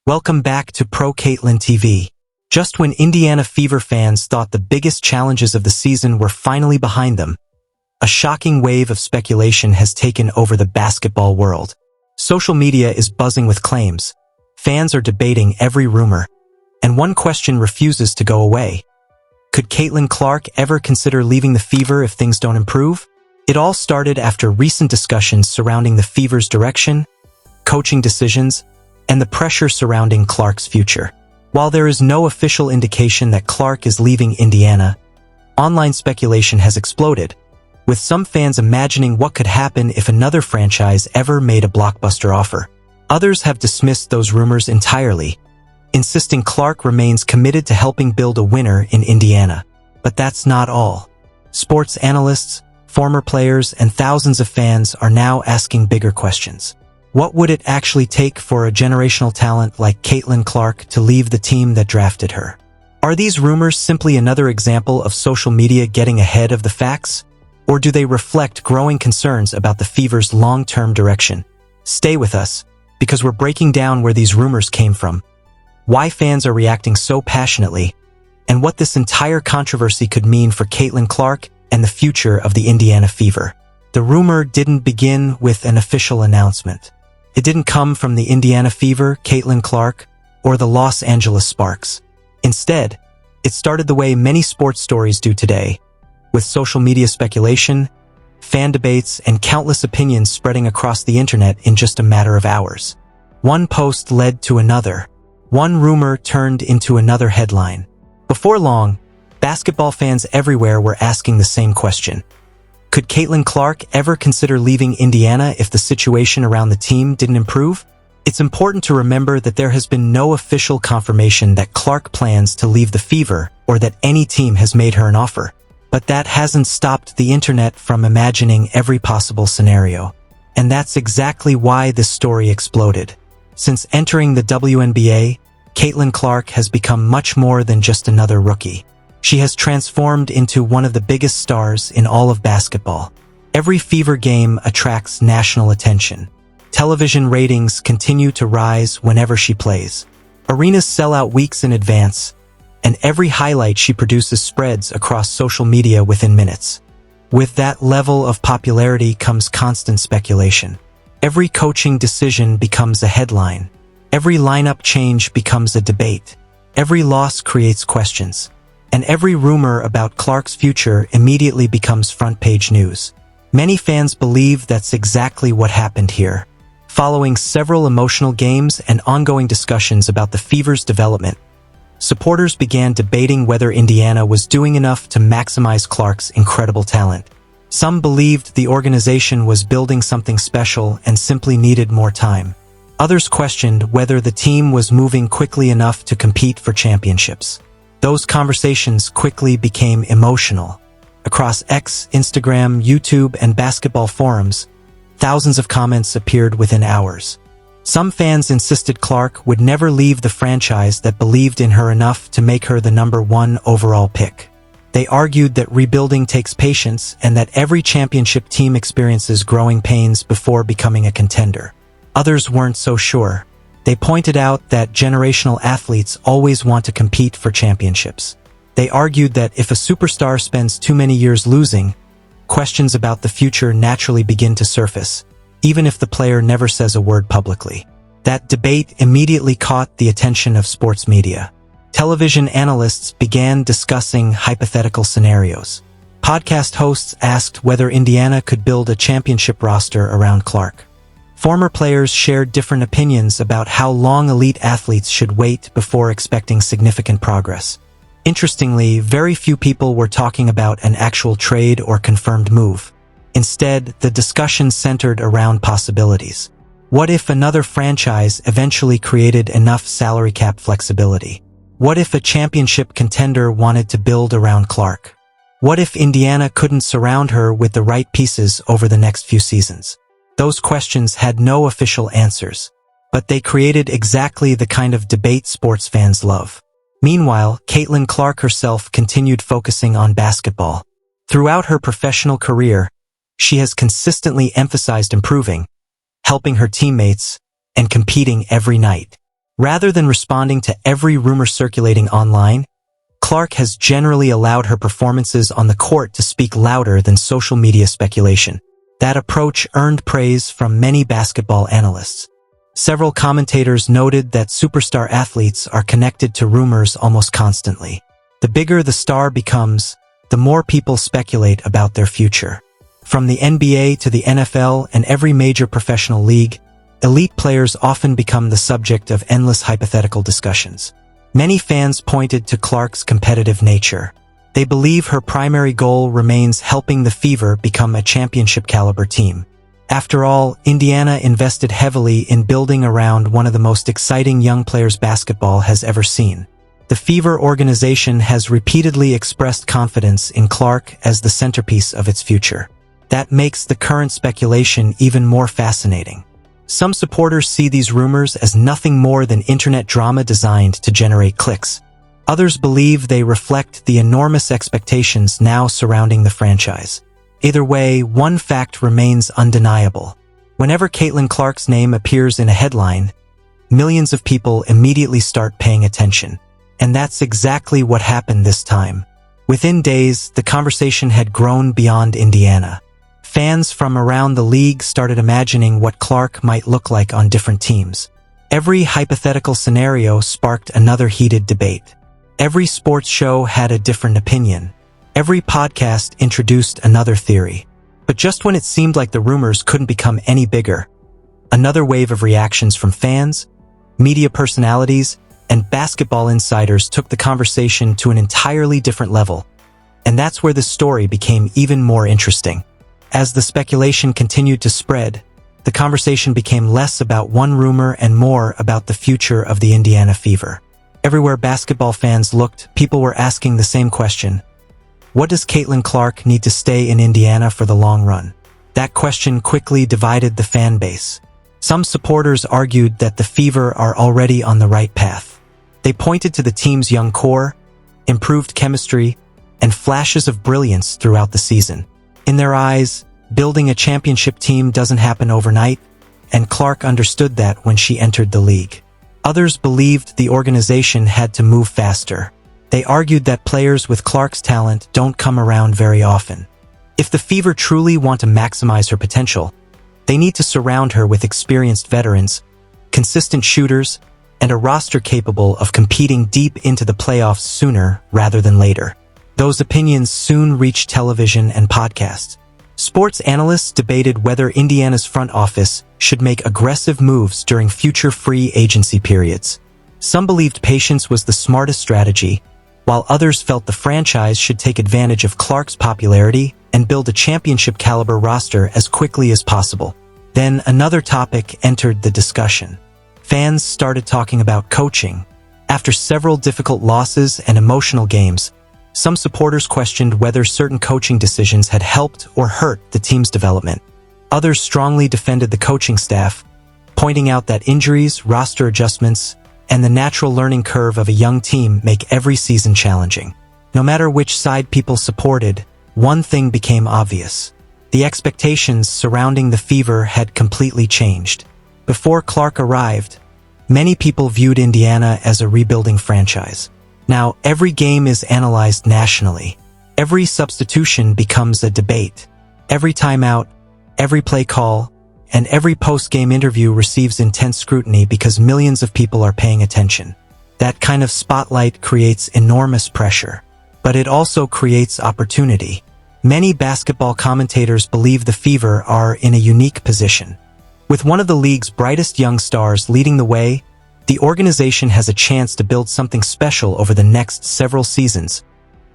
Welcome back to Pro Caitlin TV. Just when Indiana Fever fans thought the biggest challenges of the season were finally behind them, a shocking wave of speculation has taken over the basketball world. Social media is buzzing with claims. Fans are debating every rumor, and one question refuses to go away. Could Caitlin Clark ever consider leaving the Fever if things don't improve? It all started after recent discussions surrounding the Fever's direction, coaching decisions, and the pressure surrounding Clark's future. While there is no official indication that Clark is leaving Indiana, online speculation has exploded, with some fans imagining what could happen if another franchise ever made a blockbuster offer. Others have dismissed those rumors entirely, insisting Clark remains committed to helping build a winner in Indiana. But that's not all. Sports analysts, former players, and thousands of fans are now asking bigger questions. What would it actually take for a generational talent like Caitlin Clark to leave the team that drafted her? Are these rumors simply another example of social media getting ahead of the facts? Or do they reflect growing concerns about the Fever's long-term direction? Stay with us, because we're breaking down where these rumors came from, why fans are reacting so passionately, and what this entire controversy could mean for Caitlin Clark and the future of the Indiana Fever. The rumor didn't begin with an official announcement. It didn't come from the Indiana Fever, Caitlin Clark, or the Los Angeles Sparks. Instead, it started the way many sports stories do today, with social media speculation, fan debates, and countless opinions spreading across the internet in just a matter of hours. One post led to another. One rumor turned into another headline. Before long, basketball fans everywhere were asking the same question. Could Caitlin Clark ever consider leaving Indiana if the situation around the team didn't improve? It's important to remember that there has been no official confirmation that Clark plans to leave the Fever or that any team has made her an offer. But that hasn't stopped the internet from imagining every possible scenario. And that's exactly why this story exploded. Since entering the WNBA, Caitlin Clark has become much more than just another rookie. She has transformed into one of the biggest stars in all of basketball. Every Fever game attracts national attention. Television ratings continue to rise whenever she plays. Arenas sell out weeks in advance, and every highlight she produces spreads across social media within minutes. With that level of popularity comes constant speculation. Every coaching decision becomes a headline. Every lineup change becomes a debate. Every loss creates questions. And every rumor about Clark's future immediately becomes front-page news. Many fans believe that's exactly what happened here. Following several emotional games and ongoing discussions about the Fever's development, supporters began debating whether Indiana was doing enough to maximize Clark's incredible talent. Some believed the organization was building something special and simply needed more time. Others questioned whether the team was moving quickly enough to compete for championships. Those conversations quickly became emotional. Across X, Instagram, YouTube, and basketball forums, thousands of comments appeared within hours. Some fans insisted Clark would never leave the franchise that believed in her enough to make her the #1 overall pick. They argued that rebuilding takes patience and that every championship team experiences growing pains before becoming a contender. Others weren't so sure. They pointed out that generational athletes always want to compete for championships. They argued that if a superstar spends too many years losing, questions about the future naturally begin to surface, even if the player never says a word publicly. That debate immediately caught the attention of sports media. Television analysts began discussing hypothetical scenarios. Podcast hosts asked whether Indiana could build a championship roster around Clark. Former players shared different opinions about how long elite athletes should wait before expecting significant progress. Interestingly, very few people were talking about an actual trade or confirmed move. Instead, the discussion centered around possibilities. What if another franchise eventually created enough salary cap flexibility? What if a championship contender wanted to build around Clark? What if Indiana couldn't surround her with the right pieces over the next few seasons? Those questions had no official answers, but they created exactly the kind of debate sports fans love. Meanwhile, Caitlin Clark herself continued focusing on basketball. Throughout her professional career, she has consistently emphasized improving, helping her teammates, and competing every night. Rather than responding to every rumor circulating online, Clark has generally allowed her performances on the court to speak louder than social media speculation. That approach earned praise from many basketball analysts. Several commentators noted that superstar athletes are connected to rumors almost constantly. The bigger the star becomes, the more people speculate about their future. From the NBA to the NFL and every major professional league, elite players often become the subject of endless hypothetical discussions. Many fans pointed to Clark's competitive nature. They believe her primary goal remains helping the Fever become a championship-caliber team. After all, Indiana invested heavily in building around one of the most exciting young players basketball has ever seen. The Fever organization has repeatedly expressed confidence in Clark as the centerpiece of its future. That makes the current speculation even more fascinating. Some supporters see these rumors as nothing more than internet drama designed to generate clicks. Others believe they reflect the enormous expectations now surrounding the franchise. Either way, one fact remains undeniable. Whenever Caitlin Clark's name appears in a headline, millions of people immediately start paying attention. And that's exactly what happened this time. Within days, the conversation had grown beyond Indiana. Fans from around the league started imagining what Clark might look like on different teams. Every hypothetical scenario sparked another heated debate. Every sports show had a different opinion. Every podcast introduced another theory. But just when it seemed like the rumors couldn't become any bigger, another wave of reactions from fans, media personalities, and basketball insiders took the conversation to an entirely different level. And that's where the story became even more interesting. As the speculation continued to spread, the conversation became less about one rumor and more about the future of the Indiana Fever. Everywhere basketball fans looked, people were asking the same question. What does Caitlin Clark need to stay in Indiana for the long run? That question quickly divided the fan base. Some supporters argued that the Fever are already on the right path. They pointed to the team's young core, improved chemistry, and flashes of brilliance throughout the season. In their eyes, building a championship team doesn't happen overnight, and Clark understood that when she entered the league. Others believed the organization had to move faster. They argued that players with Clark's talent don't come around very often. If the Fever truly want to maximize her potential, they need to surround her with experienced veterans, consistent shooters, and a roster capable of competing deep into the playoffs sooner rather than later. Those opinions soon reached television and podcasts. Sports analysts debated whether Indiana's front office should make aggressive moves during future free agency periods. Some believed patience was the smartest strategy, while others felt the franchise should take advantage of Clark's popularity and build a championship-caliber roster as quickly as possible. Then another topic entered the discussion. Fans started talking about coaching. After several difficult losses and emotional games, some supporters questioned whether certain coaching decisions had helped or hurt the team's development. Others strongly defended the coaching staff, pointing out that injuries, roster adjustments, and the natural learning curve of a young team make every season challenging. No matter which side people supported, one thing became obvious. The expectations surrounding the Fever had completely changed. Before Clark arrived, many people viewed Indiana as a rebuilding franchise. Now, every game is analyzed nationally. Every substitution becomes a debate. Every timeout, every play call, and every post-game interview receives intense scrutiny because millions of people are paying attention. That kind of spotlight creates enormous pressure, but it also creates opportunity. Many basketball commentators believe the Fever are in a unique position. With one of the league's brightest young stars leading the way, the organization has a chance to build something special over the next several seasons,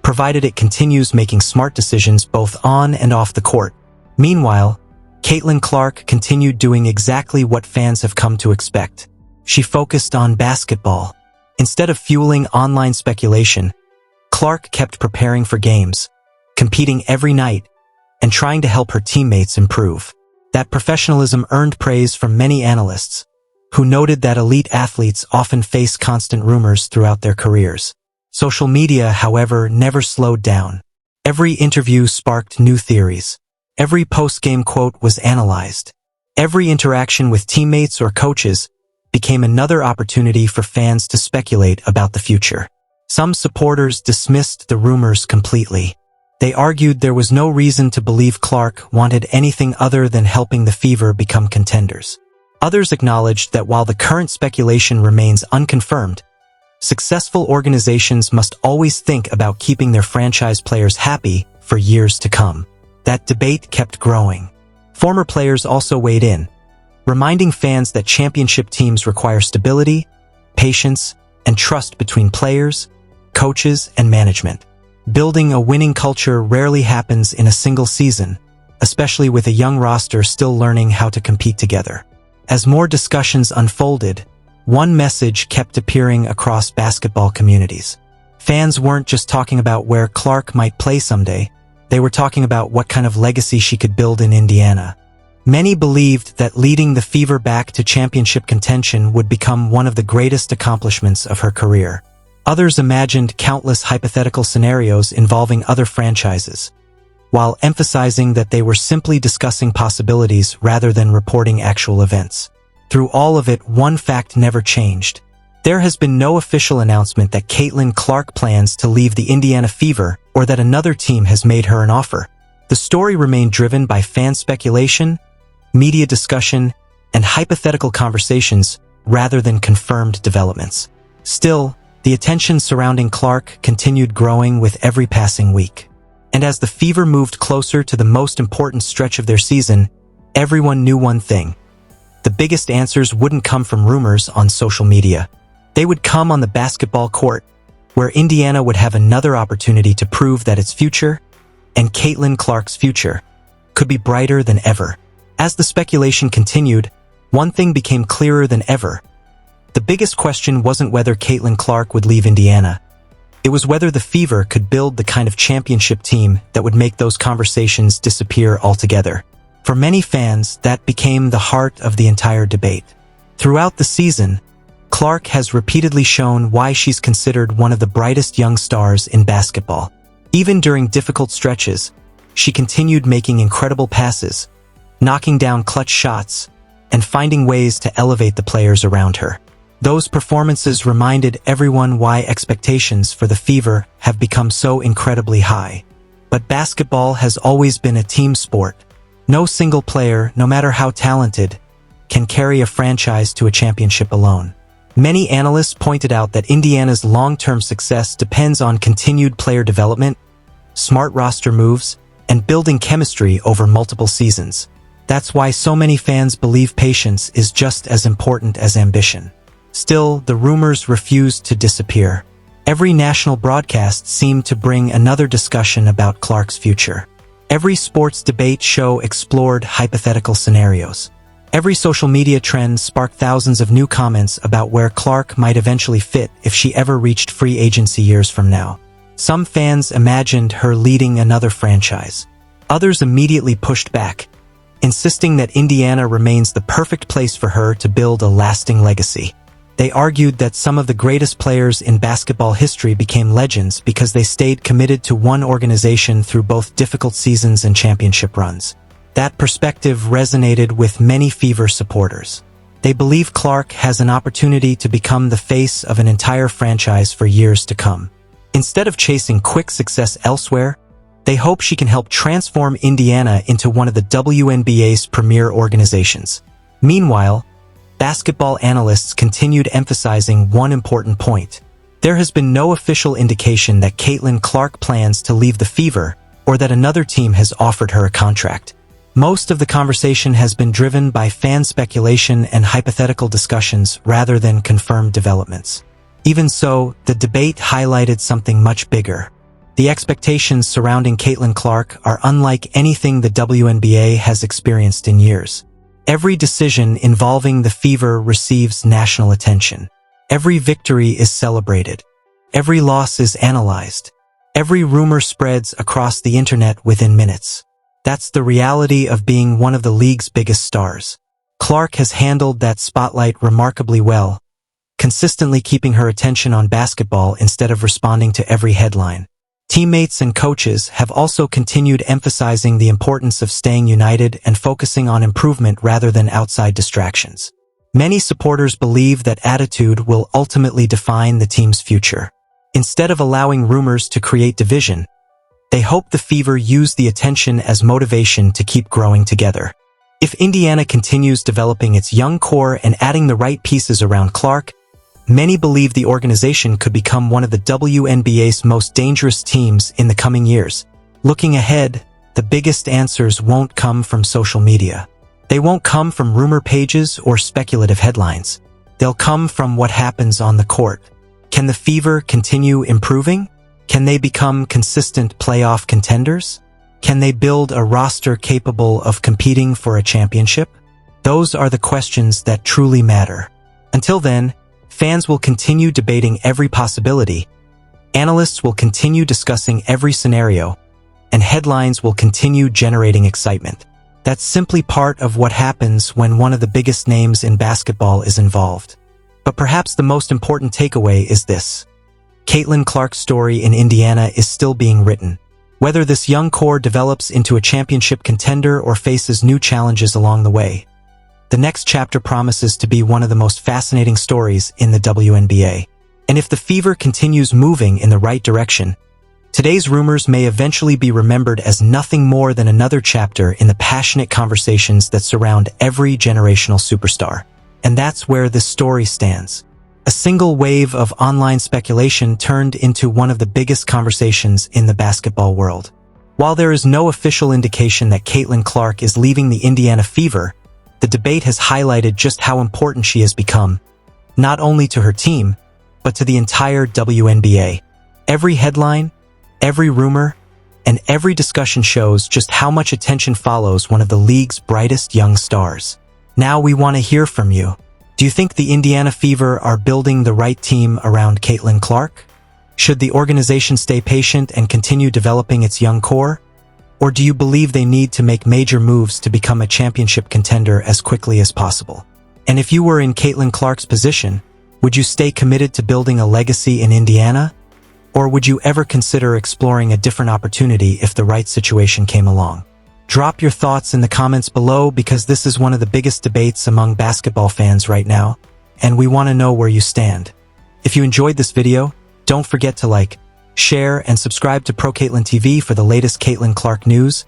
provided it continues making smart decisions both on and off the court. Meanwhile, Caitlin Clark continued doing exactly what fans have come to expect. She focused on basketball. Instead of fueling online speculation, Clark kept preparing for games, competing every night, and trying to help her teammates improve. That professionalism earned praise from many analysts, who noted that elite athletes often face constant rumors throughout their careers. Social media, however, never slowed down. Every interview sparked new theories. Every post-game quote was analyzed. Every interaction with teammates or coaches became another opportunity for fans to speculate about the future. Some supporters dismissed the rumors completely. They argued there was no reason to believe Clark wanted anything other than helping the Fever become contenders. Others acknowledged that while the current speculation remains unconfirmed, successful organizations must always think about keeping their franchise players happy for years to come. That debate kept growing. Former players also weighed in, reminding fans that championship teams require stability, patience, and trust between players, coaches, and management. Building a winning culture rarely happens in a single season, especially with a young roster still learning how to compete together. As more discussions unfolded, one message kept appearing across basketball communities. Fans weren't just talking about where Clark might play someday, they were talking about what kind of legacy she could build in Indiana. Many believed that leading the Fever back to championship contention would become one of the greatest accomplishments of her career. Others imagined countless hypothetical scenarios involving other franchises, while emphasizing that they were simply discussing possibilities rather than reporting actual events. Through all of it, one fact never changed. There has been no official announcement that Caitlin Clark plans to leave the Indiana Fever or that another team has made her an offer. The story remained driven by fan speculation, media discussion, and hypothetical conversations rather than confirmed developments. Still, the attention surrounding Clark continued growing with every passing week. And as the Fever moved closer to the most important stretch of their season, everyone knew one thing. The biggest answers wouldn't come from rumors on social media. They would come on the basketball court, where Indiana would have another opportunity to prove that its future, and Caitlin Clark's future, could be brighter than ever. As the speculation continued, one thing became clearer than ever. The biggest question wasn't whether Caitlin Clark would leave Indiana. It was whether the Fever could build the kind of championship team that would make those conversations disappear altogether. For many fans, that became the heart of the entire debate. Throughout the season, Clark has repeatedly shown why she's considered one of the brightest young stars in basketball. Even during difficult stretches, she continued making incredible passes, knocking down clutch shots, and finding ways to elevate the players around her. Those performances reminded everyone why expectations for the Fever have become so incredibly high. But basketball has always been a team sport. No single player, no matter how talented, can carry a franchise to a championship alone. Many analysts pointed out that Indiana's long-term success depends on continued player development, smart roster moves, and building chemistry over multiple seasons. That's why so many fans believe patience is just as important as ambition. Still, the rumors refused to disappear. Every national broadcast seemed to bring another discussion about Clark's future. Every sports debate show explored hypothetical scenarios. Every social media trend sparked thousands of new comments about where Clark might eventually fit if she ever reached free agency years from now. Some fans imagined her leading another franchise. Others immediately pushed back, insisting that Indiana remains the perfect place for her to build a lasting legacy. They argued that some of the greatest players in basketball history became legends because they stayed committed to one organization through both difficult seasons and championship runs. That perspective resonated with many Fever supporters. They believe Clark has an opportunity to become the face of an entire franchise for years to come. Instead of chasing quick success elsewhere, they hope she can help transform Indiana into one of the WNBA's premier organizations. Meanwhile, basketball analysts continued emphasizing one important point. There has been no official indication that Caitlin Clark plans to leave the Fever or that another team has offered her a contract. Most of the conversation has been driven by fan speculation and hypothetical discussions rather than confirmed developments. Even so, the debate highlighted something much bigger. The expectations surrounding Caitlin Clark are unlike anything the WNBA has experienced in years. Every decision involving the Fever receives national attention. Every victory is celebrated. Every loss is analyzed. Every rumor spreads across the internet within minutes. That's the reality of being one of the league's biggest stars. Clark has handled that spotlight remarkably well, consistently keeping her attention on basketball instead of responding to every headline. Teammates and coaches have also continued emphasizing the importance of staying united and focusing on improvement rather than outside distractions. Many supporters believe that attitude will ultimately define the team's future. Instead of allowing rumors to create division, they hope the Fever use the attention as motivation to keep growing together. If Indiana continues developing its young core and adding the right pieces around Clark, many believe the organization could become one of the WNBA's most dangerous teams in the coming years. Looking ahead, the biggest answers won't come from social media. They won't come from rumor pages or speculative headlines. They'll come from what happens on the court. Can the Fever continue improving? Can they become consistent playoff contenders? Can they build a roster capable of competing for a championship? Those are the questions that truly matter. Until then, fans will continue debating every possibility, analysts will continue discussing every scenario, and headlines will continue generating excitement. That's simply part of what happens when one of the biggest names in basketball is involved. But perhaps the most important takeaway is this. Caitlin Clark's story in Indiana is still being written. Whether this young core develops into a championship contender or faces new challenges along the way, the next chapter promises to be one of the most fascinating stories in the WNBA. And if the Fever continues moving in the right direction, today's rumors may eventually be remembered as nothing more than another chapter in the passionate conversations that surround every generational superstar. And that's where this story stands. A single wave of online speculation turned into one of the biggest conversations in the basketball world. While there is no official indication that Caitlin Clark is leaving the Indiana Fever, the debate has highlighted just how important she has become, not only to her team, but to the entire WNBA. Every headline, every rumor, and every discussion shows just how much attention follows one of the league's brightest young stars. Now we want to hear from you. Do you think the Indiana Fever are building the right team around Caitlin Clark? Should the organization stay patient and continue developing its young core? Or do you believe they need to make major moves to become a championship contender as quickly as possible? And if you were in Caitlin Clark's position, would you stay committed to building a legacy in Indiana? Or would you ever consider exploring a different opportunity if the right situation came along? Drop your thoughts in the comments below because this is one of the biggest debates among basketball fans right now, and we want to know where you stand. If you enjoyed this video, don't forget to like, share, and subscribe to Pro Caitlin TV for the latest Caitlin Clark news,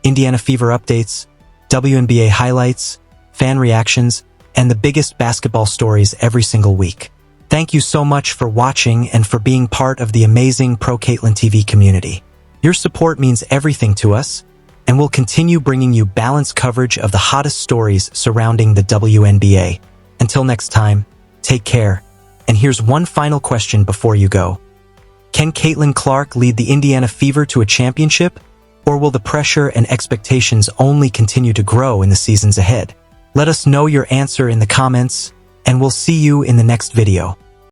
Indiana Fever updates, WNBA highlights, fan reactions, and the biggest basketball stories every single week. Thank you so much for watching and for being part of the amazing Pro Caitlin TV community. Your support means everything to us, and we'll continue bringing you balanced coverage of the hottest stories surrounding the WNBA. Until next time, take care. And here's one final question before you go. Can Caitlin Clark lead the Indiana Fever to a championship, or will the pressure and expectations only continue to grow in the seasons ahead? Let us know your answer in the comments, and we'll see you in the next video.